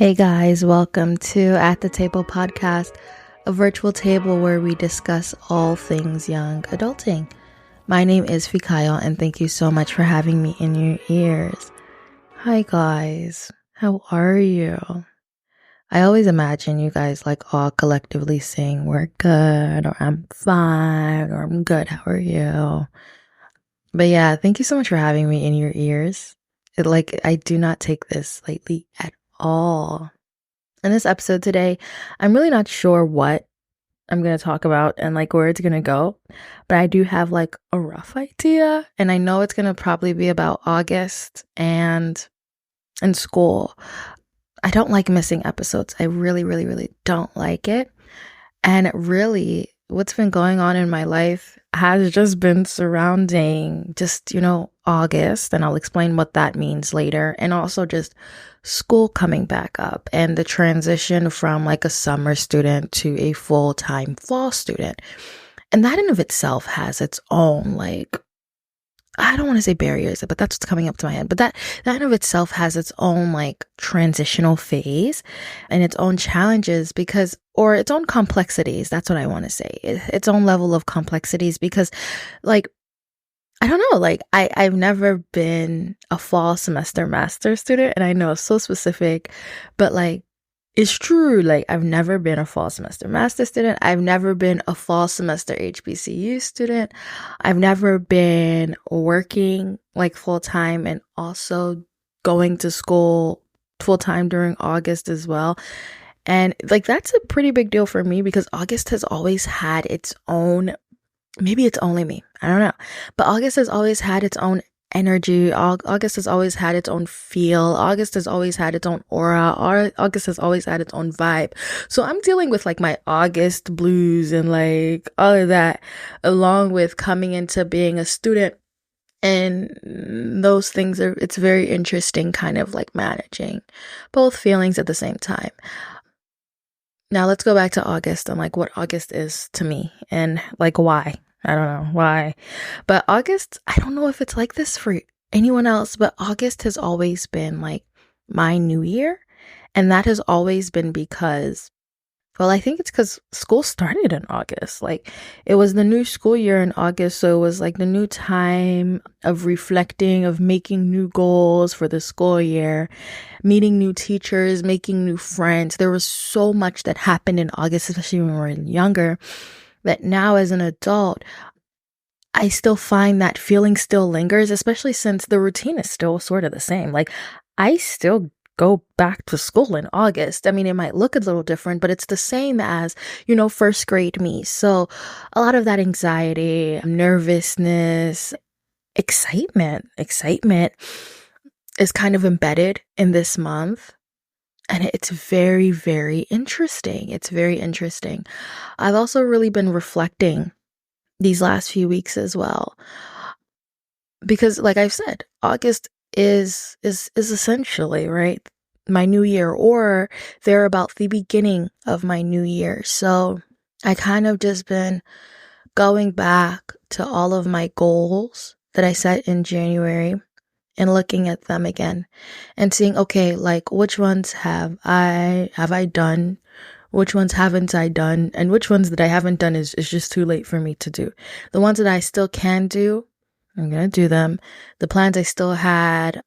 Hey guys, welcome to At the Table podcast, a virtual table where we discuss all things young adulting. My name is Fikayo and thank you so much for having me in your ears. Hi guys, how are you? I always imagine you guys like all collectively saying we're good or I'm fine or I'm good, how are you? But yeah, thank you so much for having me in your ears. I do not take this lightly at all. In this episode today, I'm really not sure what I'm going to talk about and where it's going to go, but I do have a rough idea, and I know it's going to probably be about August and school. I don't like missing episodes. I really, really, really don't like it. And really, what's been going on in my life has just been surrounding August, and I'll explain what that means later, and also just school coming back up and the transition from a summer student to a full-time fall student. And that in of itself has its own I don't want to say barriers, but that's what's coming up to my head. But that in of itself has its own transitional phase and its own challenges or its own complexities. That's what I want to say. Its own level of complexities because I don't know, I've never been a fall semester master student, and I know it's so specific, but it's true. I've never been a fall semester master student. I've never been a fall semester HBCU student. I've never been working full time and also going to school full time during August as well. And that's a pretty big deal for me because August has always had its own, maybe it's only me, I don't know, but August has always had its own energy. August has always had its own feel. August has always had its own aura. August has always had its own vibe. So I'm dealing with my August blues and all of that, along with coming into being a student. And those things it's very interesting kind of managing both feelings at the same time. Now let's go back to August and what August is to me and why. I don't know why. But August, I don't know if it's like this for anyone else, but August has always been my new year. And that has always been because, I think it's because school started in August. It was the new school year in August. So it was the new time of reflecting, of making new goals for the school year, meeting new teachers, making new friends. There was so much that happened in August, especially when we were younger, that now as an adult, I still find that feeling still lingers, especially since the routine is still sort of the same. I still go back to school in August. I mean, it might look a little different, but it's the same as, first grade me. So a lot of that anxiety, nervousness, excitement is kind of embedded in this month. And it's very, very interesting. It's very interesting. I've also really been reflecting these last few weeks as well. Because like I've said, August is essentially, right, my new year, or they're about the beginning of my new year. So I kind of just been going back to all of my goals that I set in January and looking at them again and seeing, okay, which ones have I done? Which ones haven't I done? And which ones that I haven't done is just too late for me to do. The ones that I still can do, I'm going to do them. The plans I still had,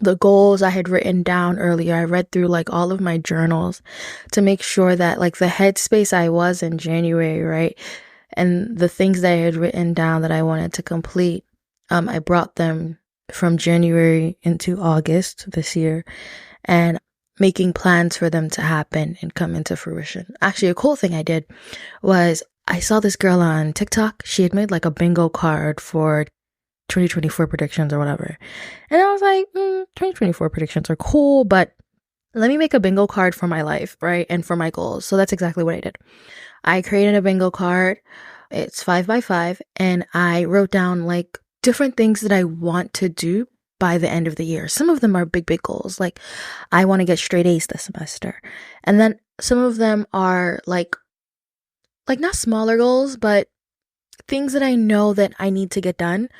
the goals I had written down earlier, I read through all of my journals to make sure that the headspace I was in January, right? And the things that I had written down that I wanted to complete, I brought them from January into August this year and making plans for them to happen and come into fruition. Actually, a cool thing I did was I saw this girl on TikTok. She had made a bingo card for 2024 predictions or whatever. And I was like, 2024 predictions are cool, but let me make a bingo card for my life, right? And for my goals. So that's exactly what I did. I created a bingo card. It's 5x5. And I wrote down different things that I want to do by the end of the year. Some of them are big, big goals. I want to get straight A's this semester. And then some of them are not smaller goals, but things that I know that I need to get done.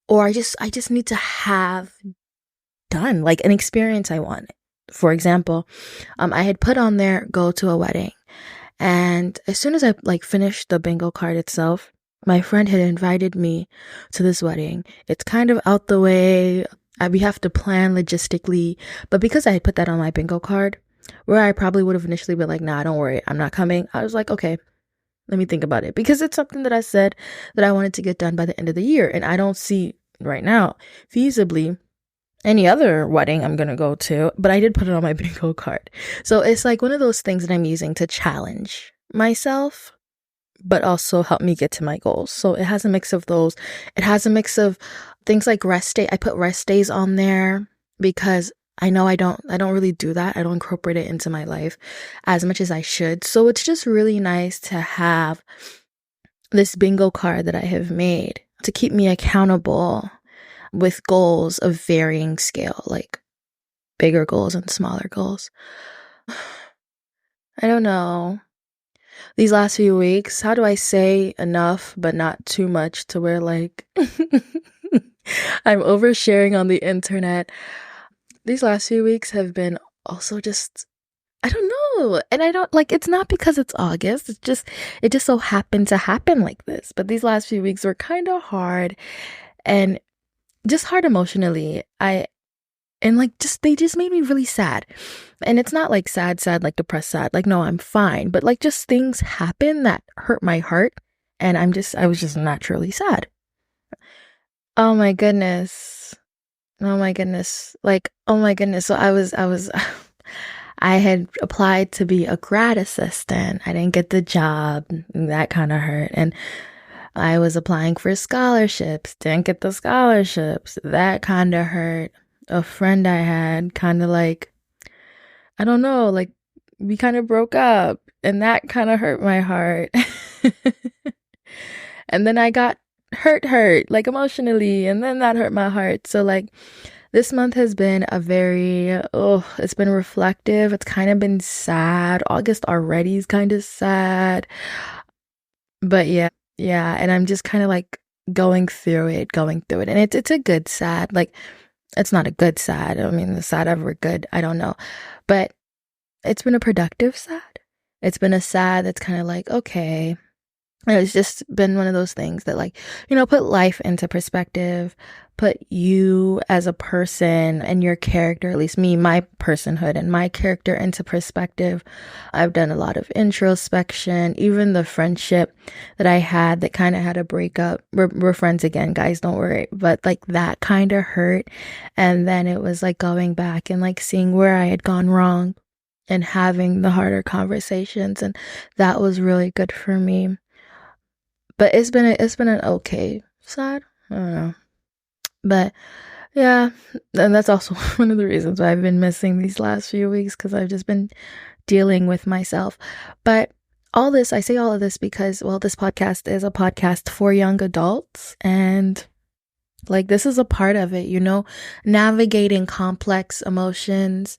Or I just need to have done, an experience I want. For example, I had put on there, go to a wedding. And as soon as I like finished the bingo card itself, my friend had invited me to this wedding. It's kind of out the way. We have to plan logistically. But because I had put that on my bingo card, where I probably would have initially been like, nah, don't worry, I'm not coming. I was like, okay, let me think about it. Because it's something that I said that I wanted to get done by the end of the year. And I don't see right now feasibly any other wedding I'm going to go to, but I did put it on my bingo card. So it's like one of those things that I'm using to challenge myself, but also help me get to my goals. So it has a mix of those. It has a mix of things like rest day. I put rest days on there because I know I don't really do that. I don't incorporate it into my life as much as I should. So it's just really nice to have this bingo card that I have made to keep me accountable with goals of varying scale, like bigger goals and smaller goals. I don't know. These last few weeks, how do I say enough but not too much to where like I'm oversharing on the internet? These last few weeks have been also just, I don't know. And I don't like, it's not because it's August. It just so happened to happen like this. But these last few weeks were kind of hard and just hard emotionally. They just made me really sad. And it's not like sad, like depressed sad. Like, no, I'm fine. But like just things happen that hurt my heart. And I was just naturally sad. Oh my goodness. Oh my goodness. Like, oh my goodness. So I had applied to be a grad assistant. I didn't get the job. That kind of hurt. And I was applying for scholarships. Didn't get the scholarships. That kind of hurt. A friend I had kind of like, I don't know, like we kind of broke up and that kind of hurt my heart. And then I got hurt like emotionally, and then that hurt my heart. So like this month has been it's been reflective. It's kind of been sad. August already is kind of sad. But yeah. And I'm just kind of like going through it. And it's a good sad. Like, it's not a good sad. I mean, the sad ever good, I don't know. But it's been a productive sad. It's been a sad that's kind of like, okay. And it's just been one of those things that like, put life into perspective, put you as a person and your character, at least me, my personhood and my character into perspective. I've done a lot of introspection, even the friendship that I had that kind of had a breakup. We're friends again, guys, don't worry. But like that kind of hurt. And then it was like going back and like seeing where I had gone wrong and having the harder conversations. And that was really good for me. But it's been an okay sad. I don't know. But yeah, and that's also one of the reasons why I've been missing these last few weeks, because I've just been dealing with myself. But I say all of this because, well, this podcast is a podcast for young adults, and like this is a part of it, navigating complex emotions,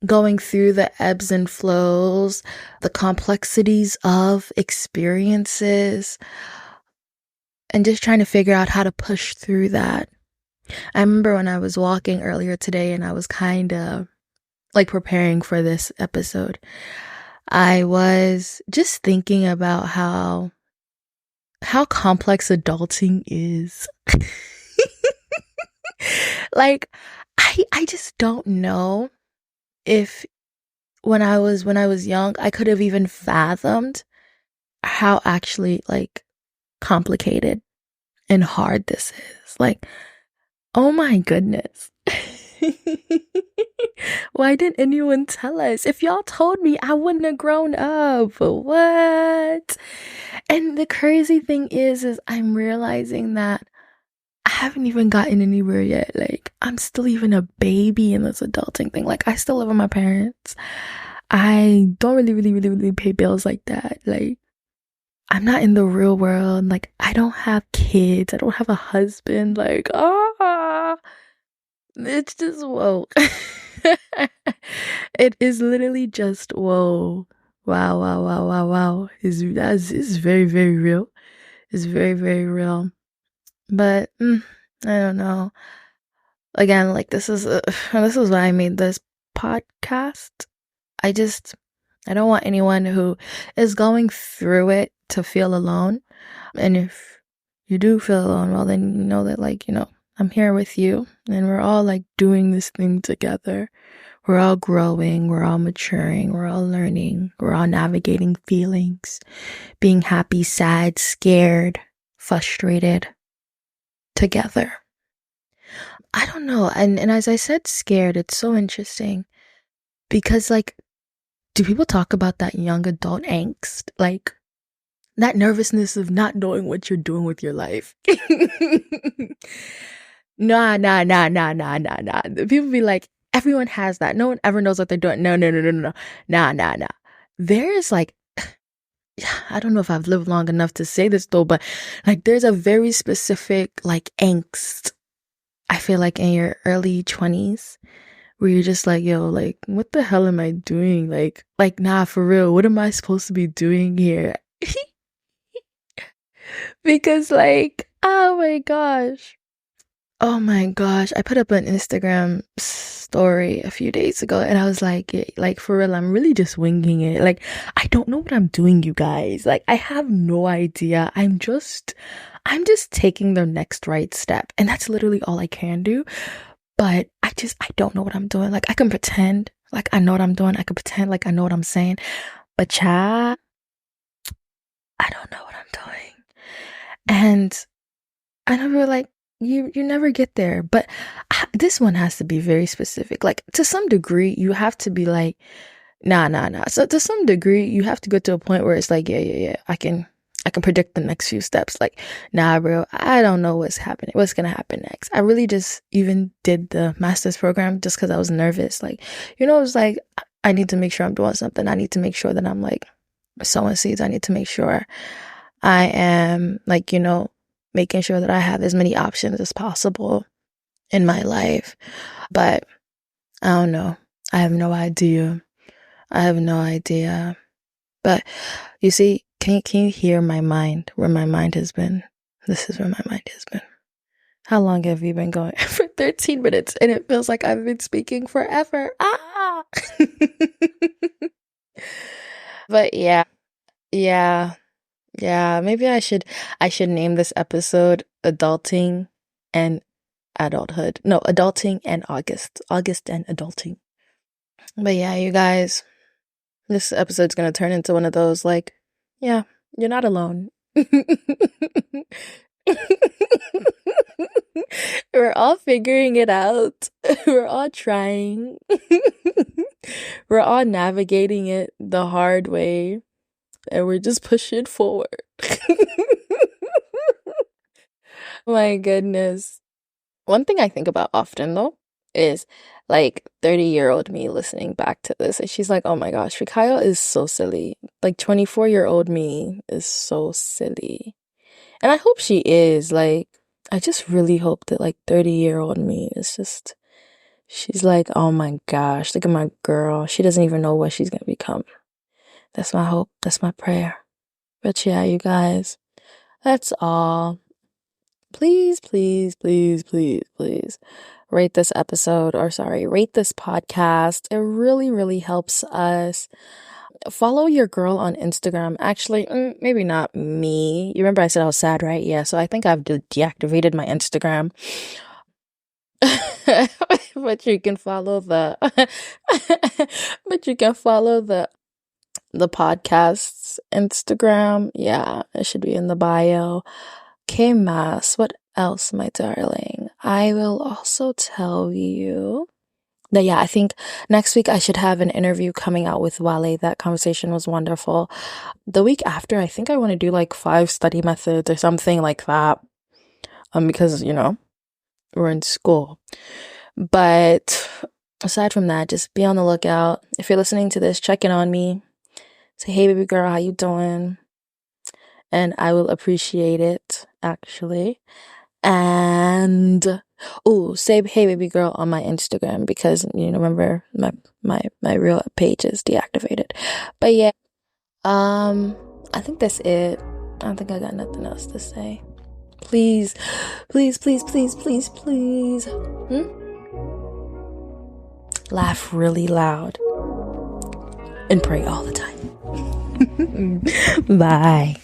going through the ebbs and flows, the complexities of experiences, and just trying to figure out how to push through that. I remember when I was walking earlier today and I was kind of like preparing for this episode, I was just thinking about how complex adulting is. Like, I just don't know if when I was young, I could have even fathomed how actually like complicated and hard this is. Like, oh my goodness. Why didn't anyone tell us? If y'all told me, I wouldn't have grown up. What? And the crazy thing is I'm realizing that I haven't even gotten anywhere yet. Like, I'm still even a baby in this adulting thing. Like, I still live with my parents. I don't really pay bills like that. Like, I'm not in the real world. Like, I don't have kids. I don't have a husband. Like, it's just whoa. It is literally just whoa. Wow. It's very, very real. It's very, very real. But I don't know. Again, like this is why I made this podcast. I don't want anyone who is going through it to feel alone. And if you do feel alone, well, then you know that, like, I'm here with you, and we're all like doing this thing together. We're all growing, we're all maturing, we're all learning, we're all navigating feelings, being happy, sad, scared, frustrated together. I don't know. And as I said, scared, it's so interesting because, like, do people talk about that young adult angst? Like, that nervousness of not knowing what you're doing with your life. Nah. People be like, everyone has that. No one ever knows what they're doing. No. Nah. There's like, I don't know if I've lived long enough to say this though, but like there's a very specific like angst, I feel like, in your early 20s where you're just like, yo, like, what the hell am I doing? Like, nah, for real, what am I supposed to be doing here? Because, like, oh my gosh, I put up an Instagram story a few days ago, and I was like, for real, I'm really just winging it. Like, I don't know what I'm doing, you guys. Like, I have no idea. I'm just taking the next right step, and that's literally all I can do. But I don't know what I'm doing. Like, I can pretend like I know what I'm doing. I can pretend like I know what I'm saying, but child, I don't know what I'm doing. And I never, like, you never get there. But this one has to be very specific. Like, to some degree, you have to be like, nah. So to some degree, you have to go to a point where it's like, yeah, I can predict the next few steps. Like, nah, bro, I don't know what's gonna happen next. I really just even did the master's program just because I was nervous. Like, it's like, I need to make sure I'm doing something. I need to make sure that I'm like sowing seeds. I need to make sure I am, like, making sure that I have as many options as possible in my life. But I don't know. I have no idea. But you see, can you hear my mind, where my mind has been? This is where my mind has been. How long have you been going? For 13 minutes, and it feels like I've been speaking forever. But yeah, maybe I should name this episode Adulting and Adulthood. No, Adulting and August and Adulting. But yeah, you guys, this episode's gonna turn into one of those, like, yeah, you're not alone. We're all figuring it out. We're all trying. We're all navigating it the hard way, and we're just pushing forward. My goodness. One thing I think about often, though, is like 30-year-old me listening back to this, and she's like, oh my gosh, Fikayo is so silly. Like, 24-year-old me is so silly. And I hope she is. Like, I just really hope that, like, 30-year-old me is just, she's like, oh my gosh, look at my girl. She doesn't even know what she's gonna become. That's my hope. That's my prayer. But yeah, you guys, that's all. Please rate this episode, rate this podcast. It really, really helps us. Follow your girl on Instagram. Actually, maybe not me. You remember I said I was sad, right? Yeah, so I think I've deactivated my Instagram. But you can follow the the podcast's Instagram. Yeah, it should be in the bio. Okay, Mass, what else, my darling? I will also tell you that, yeah, I think next week I should have an interview coming out with Wale. That conversation was wonderful. The week after, I think I want to do like 5 study methods or something like that. Because, we're in school. But aside from that, just be on the lookout. If you're listening to this, check in on me. Say, hey, baby girl, how you doing? And I will appreciate it, actually. And say hey baby girl on my Instagram, because remember my real page is deactivated. But yeah, I think that's it. I don't think I got nothing else to say. Please laugh really loud, and pray all the time. Bye.